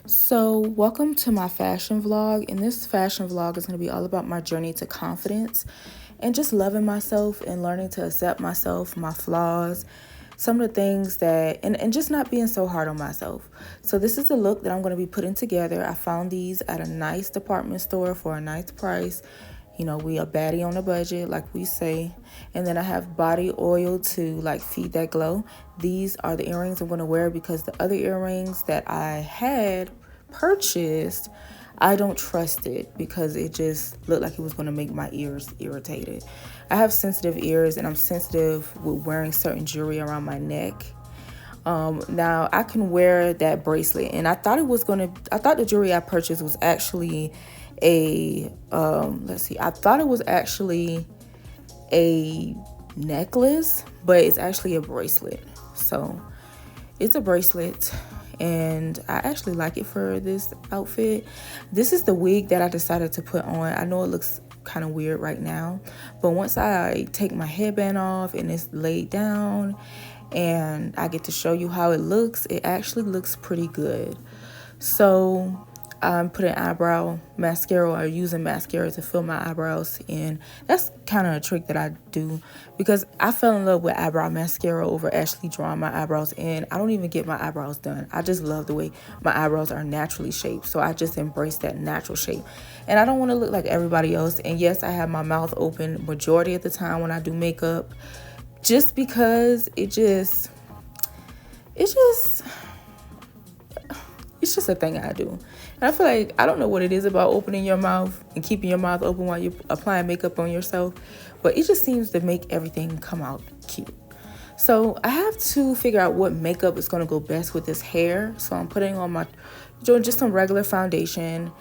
So, welcome to my fashion vlog. And this fashion vlog is going to be all about my journey to confidence and just loving myself and learning to accept myself, my flaws, some of the things and just not being so hard on myself. So, this is the look that I'm going to be putting together. I found these at a nice department store for a nice price. You know, we a baddie on a budget, like we say. And then I have body oil to like feed that glow. These are the earrings I'm going to wear because the other earrings that I had purchased, I don't trust it because it just looked like it was going to make my ears irritated. I have sensitive ears and I'm sensitive with wearing certain jewelry around my neck. Now I can wear that bracelet, and I thought the jewelry I purchased was actually I thought it was actually a necklace, but it's actually a bracelet. So it's a bracelet, and I actually like it for this outfit. This is the wig that I decided to put on. I know it looks kind of weird right now, but once I take my headband off and it's laid down and I get to show you how it looks, it actually looks pretty good. So I'm putting eyebrow mascara or using mascara to fill my eyebrows in. That's kind of a trick that I do because I fell in love with eyebrow mascara over actually drawing my eyebrows in. I don't even get my eyebrows done. I just love the way my eyebrows are naturally shaped. So I just embrace that natural shape. And I don't want to look like everybody else. And yes, I have my mouth open majority of the time when I do makeup just because it's just a thing I do. And I feel like I don't know what it is about opening your mouth and keeping your mouth open while you're applying makeup on yourself, but it just seems to make everything come out cute. So I have to figure out what makeup is going to go best with this hair. So I'm putting on just some regular foundation.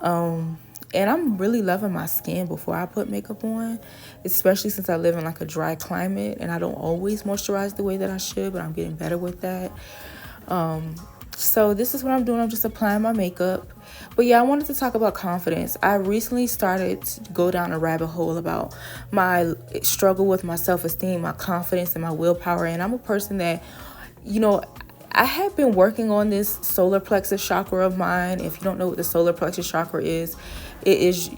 And I'm really loving my skin before I put makeup on, especially since I live in like a dry climate and I don't always moisturize the way that I should, but I'm getting better with that. So this is what I'm doing. I'm just applying my makeup. But yeah, I wanted to talk about confidence. I recently started to go down a rabbit hole about my struggle with my self-esteem, my confidence, and my willpower. And I'm a person that, I have been working on this solar plexus chakra of mine. If you don't know what the solar plexus chakra is, it is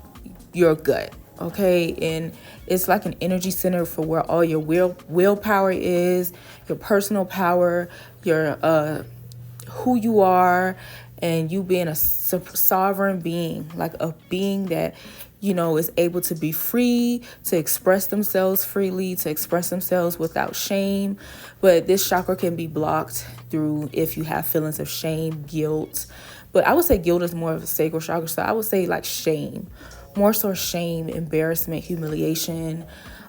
your gut. Okay, and it's like an energy center for where all your willpower is, your personal power, your who you are, and you being a sovereign being, like a being that is able to be free, to express themselves freely, to express themselves without shame. But this chakra can be blocked through if you have feelings of shame, guilt. But I would say guilt is more of a sacral chakra, so I would say like shame, more so shame, embarrassment, humiliation,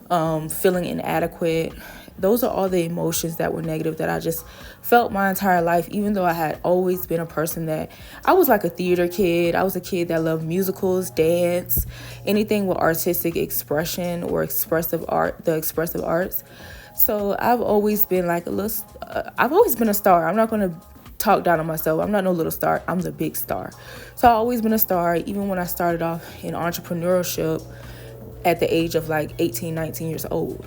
feeling inadequate. Those are all the emotions that were negative that I just felt my entire life, even though I had always been a person that I was like a theater kid. I was a kid that loved musicals, dance, anything with artistic expression or expressive art, the expressive arts. So I've always been like I've always been a star. I'm not going to talk down on myself. I'm not no little star. I'm the big star. So I've always been a star, even when I started off in entrepreneurship at the age of like 18, 19 years old.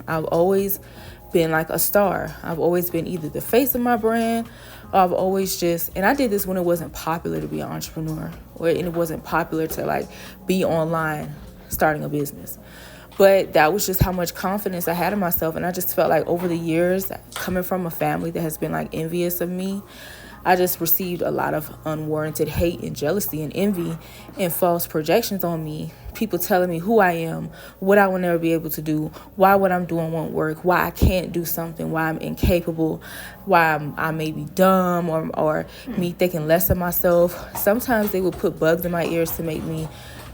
I've always been like a star. I've always been either the face of my brand, or I've always and I did this when it wasn't popular to be an entrepreneur, or it wasn't popular to like be online starting a business. But that was just how much confidence I had in myself. And I just felt like over the years, coming from a family that has been like envious of me, I just received a lot of unwarranted hate and jealousy and envy and false projections on me. People telling me who I am, what I will never be able to do, why what I'm doing won't work, why I can't do something, why I'm incapable, why I may be dumb, or me thinking less of myself. Sometimes they would put bugs in my ears to make me,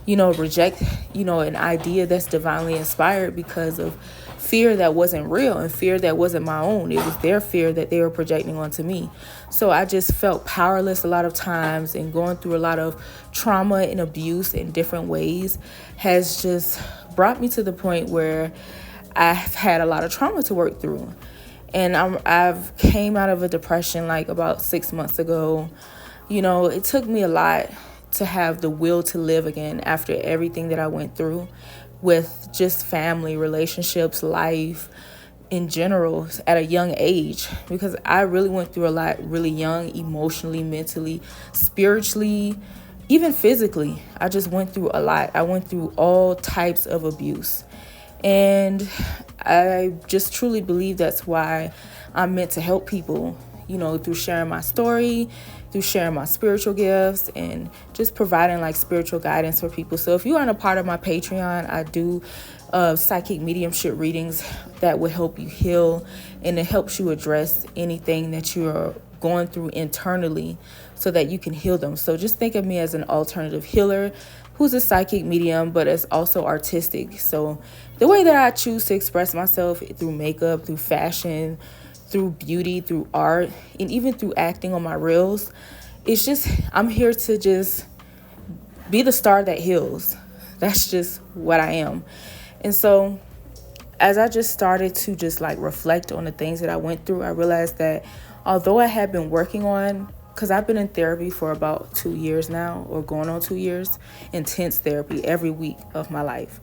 reject, an idea that's divinely inspired because of fear that wasn't real and fear that wasn't my own. It was their fear that they were projecting onto me. So I just felt powerless a lot of times, and going through a lot of trauma and abuse in different ways has just brought me to the point where I've had a lot of trauma to work through. And I've came out of a depression like about 6 months ago. It took me a lot to have the will to live again after everything that I went through with just family, relationships, life, in general at a young age, because I really went through a lot really young, emotionally, mentally, spiritually, even physically. I just went through a lot. I went through all types of abuse. And I just truly believe that's why I'm meant to help people, through sharing my story, through sharing my spiritual gifts, and just providing like spiritual guidance for people. So if you aren't a part of my Patreon, I do psychic mediumship readings that will help you heal, and it helps you address anything that you're going through internally so that you can heal them. So just think of me as an alternative healer who's a psychic medium, but is also artistic. So the way that I choose to express myself, through makeup, through fashion, through beauty, through art, and even through acting on my reels, it's just, I'm here to just be the star that heals. That's just what I am. And so as I just started to just like reflect on the things that I went through, I realized that although I had been working on, because I've been in therapy for about 2 years now, or going on 2 years, intense therapy every week of my life.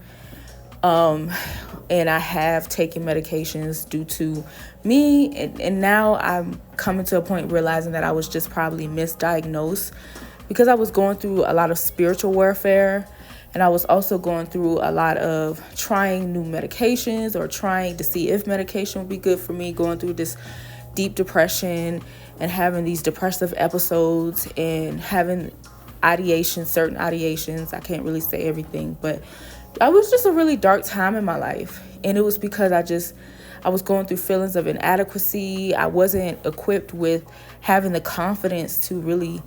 And I have taken medications due to me. And now I'm coming to a point realizing that I was just probably misdiagnosed, because I was going through a lot of spiritual warfare. And I was also going through a lot of trying new medications, or trying to see if medication would be good for me, going through this deep depression and having these depressive episodes and having certain ideations. I can't really say everything, but it was just a really dark time in my life. And it was because I was going through feelings of inadequacy. I wasn't equipped with having the confidence to really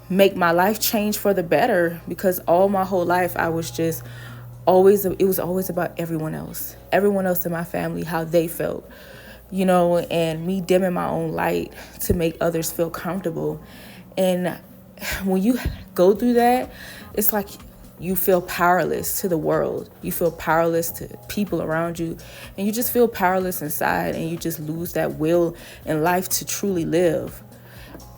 make my life change for the better, because all my whole life it was always about everyone else in my family, how they felt, and me dimming my own light to make others feel comfortable. And when you go through that, it's like you feel powerless to the world. You feel powerless to people around you, and you just feel powerless inside, and you just lose that will in life to truly live.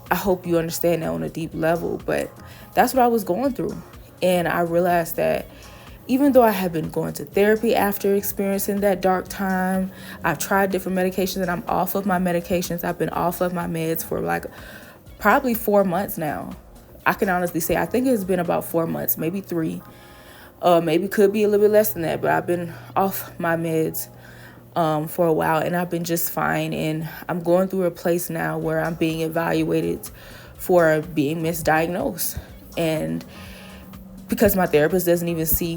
I hope you understand that on a deep level, but that's what I was going through. And I realized that even though I had been going to therapy after experiencing that dark time, I've tried different medications, and I'm off of my medications. I've been off of my meds for like probably 4 months now. I can honestly say I think it's been about 4 months, maybe 3. Maybe could be a little bit less than that, but I've been off my meds for a while, and I've been just fine. And I'm going through a place now where I'm being evaluated for being misdiagnosed. And because my therapist doesn't even see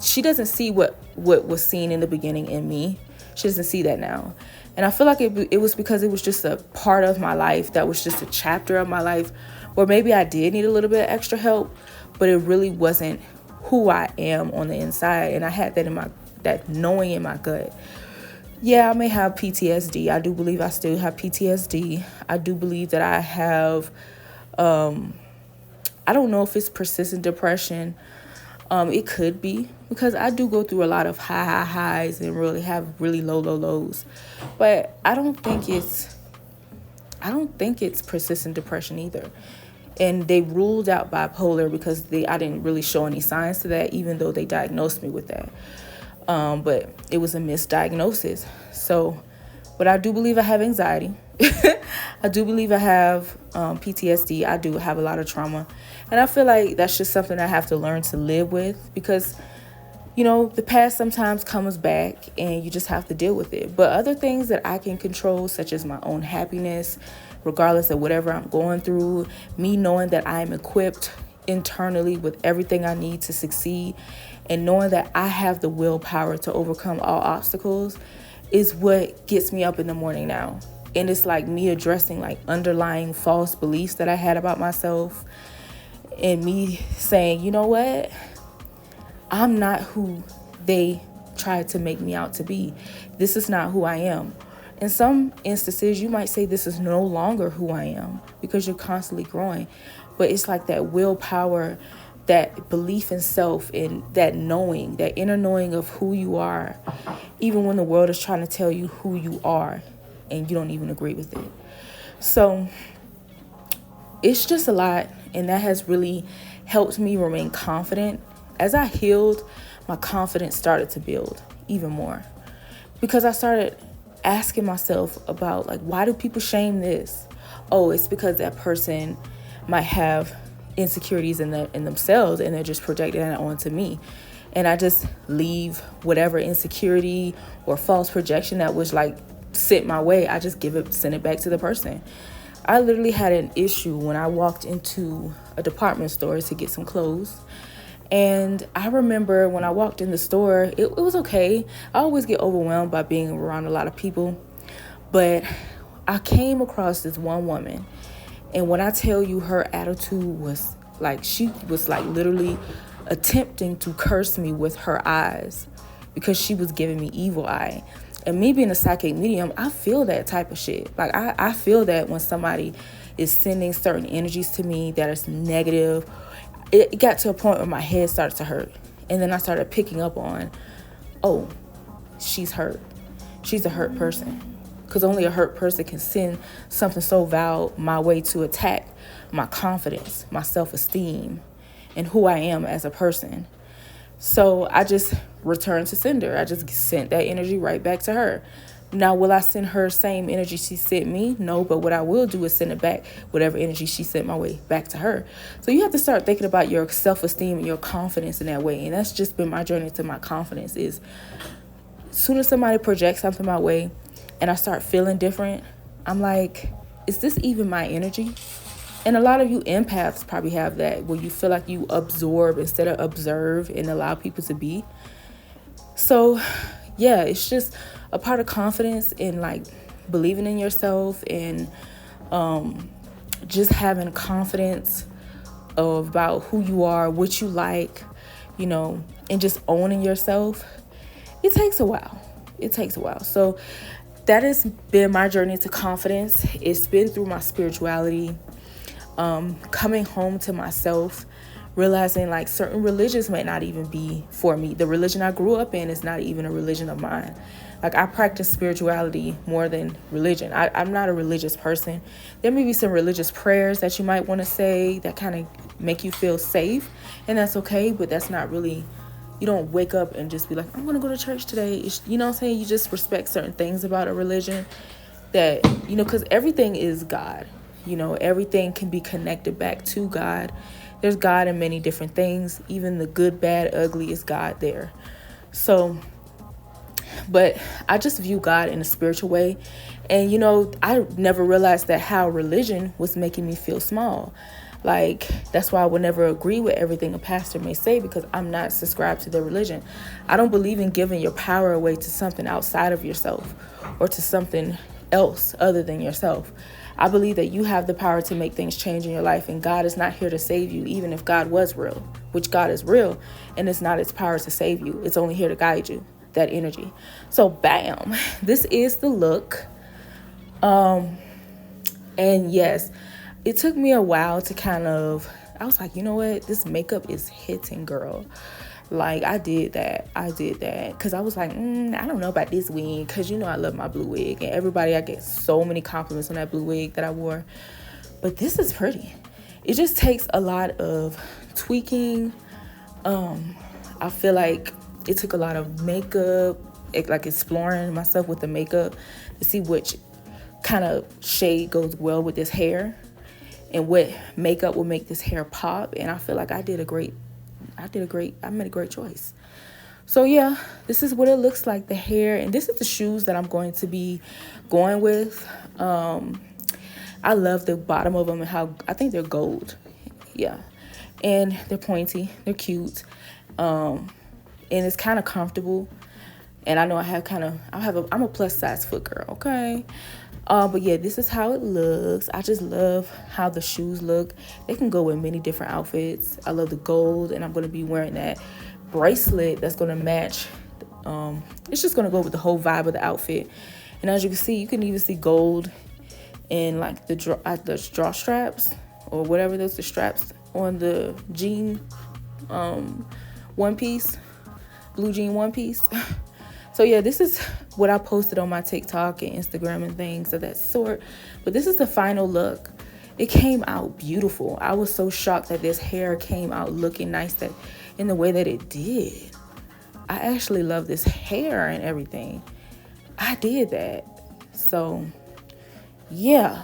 she doesn't see what was seen in the beginning in me. She doesn't see that now. And I feel like it was because it was just a part of my life that was just a chapter of my life where maybe I did need a little bit of extra help, but it really wasn't who I am on the inside. And I had that knowing in my gut. Yeah, I may have PTSD. I do believe I still have PTSD. I do believe that I have, I don't know if it's persistent depression. It could be, because I do go through a lot of highs and really have really low lows. But I don't think it's persistent depression either. And they ruled out bipolar because I didn't really show any signs to that, even though they diagnosed me with that. But it was a misdiagnosis. So, but I do believe I have anxiety. I do believe I have PTSD. I do have a lot of trauma. And I feel like that's just something I have to learn to live with, because, the past sometimes comes back and you just have to deal with it. But other things that I can control, such as my own happiness, regardless of whatever I'm going through, me knowing that I am equipped internally with everything I need to succeed, and knowing that I have the willpower to overcome all obstacles, is what gets me up in the morning now. And it's like me addressing like underlying false beliefs that I had about myself, and me saying, you know what? I'm not who they tried to make me out to be. This is not who I am. In some instances, you might say this is no longer who I am, because you're constantly growing. But it's like that willpower, that belief in self, and that knowing, that inner knowing of who you are, even when the world is trying to tell you who you are and you don't even agree with it. So it's just a lot, and that has really helped me remain confident. As I healed, my confidence started to build even more. because I started asking myself about, like, why do people shame this? Oh, it's because that person might have insecurities in themselves, and they're just projecting that onto me. And I just leave whatever insecurity or false projection that was like sent my way. I just send it back to the person. I literally had an issue when I walked into a department store to get some clothes. And I remember when I walked in the store, it was okay. I always get overwhelmed by being around a lot of people. But I came across this one woman. And when I tell you, her attitude was like, she was like literally attempting to curse me with her eyes because she was giving me evil eye. And me being a psychic medium, I feel that type of shit. Like, I feel that when somebody is sending certain energies to me that is negative. It got to a point where my head started to hurt. And then I started picking up on, oh, she's hurt. She's a hurt person. Because only a hurt person can send something so vile my way to attack my confidence, my self-esteem, and who I am as a person. So I just returned to sender. I just sent that energy right back to her. Now, will I send her same energy she sent me? No, but what I will do is send it back, whatever energy she sent my way, back to her. So you have to start thinking about your self-esteem and your confidence in that way. And that's just been my journey to my confidence is, as soon as somebody projects something my way and I start feeling different, I'm like, is this even my energy? And a lot of you empaths probably have that, where you feel like you absorb instead of observe and allow people to be. So yeah, it's just a part of confidence in like believing in yourself and just having confidence about who you are, what you like, and just owning yourself. It takes a while. So that has been my journey to confidence. It's been through my spirituality, coming home to myself, realizing like certain religions might not even be for me. The religion I grew up in is not even a religion of mine. Like, I practice spirituality more than religion. I'm not a religious person. There may be some religious prayers that you might want to say that kind of make you feel safe, and that's okay, but that's not really, you don't wake up and just be like, I'm going to go to church today. You know what I'm saying? You just respect certain things about a religion that, because everything is God. Everything can be connected back to God. There's God in many different things. Even the good, bad, ugly is God there. So, but I just view God in a spiritual way. And, I never realized that how religion was making me feel small. Like, that's why I would never agree with everything a pastor may say, because I'm not subscribed to their religion. I don't believe in giving your power away to something outside of yourself or to something else other than yourself. I believe that you have the power to make things change in your life, and God is not here to save you, even if God was real, which God is real, and it's not its power to save you. It's only here to guide you, that energy. So bam, this is the look. And yes, it took me a while to I was like, you know what? This makeup is hitting, girl. Like, I did that because I was like, I don't know about this wig, because I love my blue wig, and I get so many compliments on that blue wig that I wore. But this is pretty. It just takes a lot of tweaking. I feel like it took a lot of makeup, like exploring myself with the makeup to see which kind of shade goes well with this hair and what makeup will make this hair pop. And I feel like I made a great choice. So yeah, this is what it looks like, the hair, and this is the shoes that I'm going to be going with. I love the bottom of them and how I think they're gold. Yeah. And they're pointy, they're cute. And it's kind of comfortable. And I know I'm a plus size foot girl, okay? But yeah, this is how it looks. I just love how the shoes look. They can go with many different outfits. I love the gold, and I'm going to be wearing that bracelet that's going to match. It's just going to go with the whole vibe of the outfit. And as you can see, you can even see gold in like the draw straps or whatever those the straps on the jean one piece, blue jean one piece. So yeah, this is what I posted on my TikTok and Instagram and things of that sort. But this is the final look. It came out beautiful. I was so shocked that this hair came out looking nice in the way that it did. I actually love this hair and everything. I did that. So, yeah.